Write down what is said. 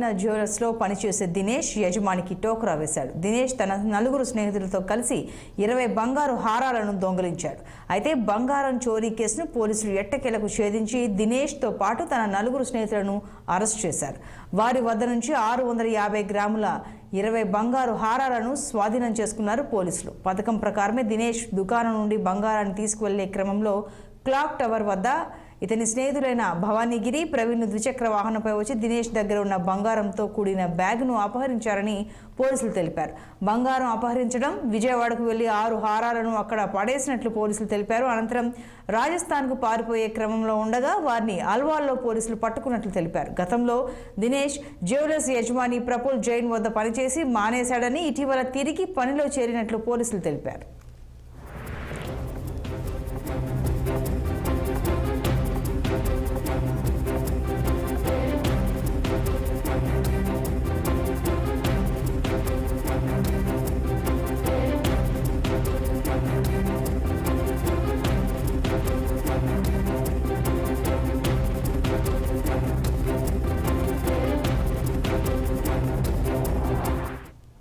సాయినాథ్ జ్యువెలర్స్లో పనిచేసే దినేష్ యజమానికి టోకరా వేశాడు. దినేష్ తన నలుగురు స్నేహితులతో కలిసి 20 బంగారు హారాలను దొంగిలించాడు. అయితే బంగారం చోరీ కేసును పోలీసులు ఎట్టకేలకు ఛేదించి దినేష్తో పాటు తన నలుగురు స్నేహితులను అరెస్ట్ చేశారు. వారి వద్ద నుంచి 650 గ్రాముల 20 బంగారు హారాలను స్వాధీనం చేసుకున్నారు పోలీసులు. పథకం ప్రకారమే దినేష్ దుకాణం నుండి బంగారాన్ని తీసుకువెళ్లే క్రమంలో క్లాక్ టవర్ వద్ద ఇతని స్నేహితులైన భవానీగిరి, ప్రవీణ్ ద్విచక్ర వాహనంపై వచ్చి దినేష్ దగ్గర ఉన్న బంగారంతో కూడిన బ్యాగ్ను అపహరించారని పోలీసులు తెలిపారు. బంగారం అపహరించడం, విజయవాడకు వెళ్లి 6 హారాలను అక్కడ పడేసినట్లు పోలీసులు తెలిపారు. అనంతరం రాజస్థాన్కు పారిపోయే క్రమంలో ఉండగా వారిని అల్వాల్లో పోలీసులు పట్టుకున్నట్లు తెలిపారు. గతంలో దినేష్ జ్యువెలర్స్ యజమాని ప్రఫుల్ జైన్ వద్ద పనిచేసి మానేశాడని, ఇటీవల తిరిగి పనిలో చేరినట్లు పోలీసులు తెలిపారు.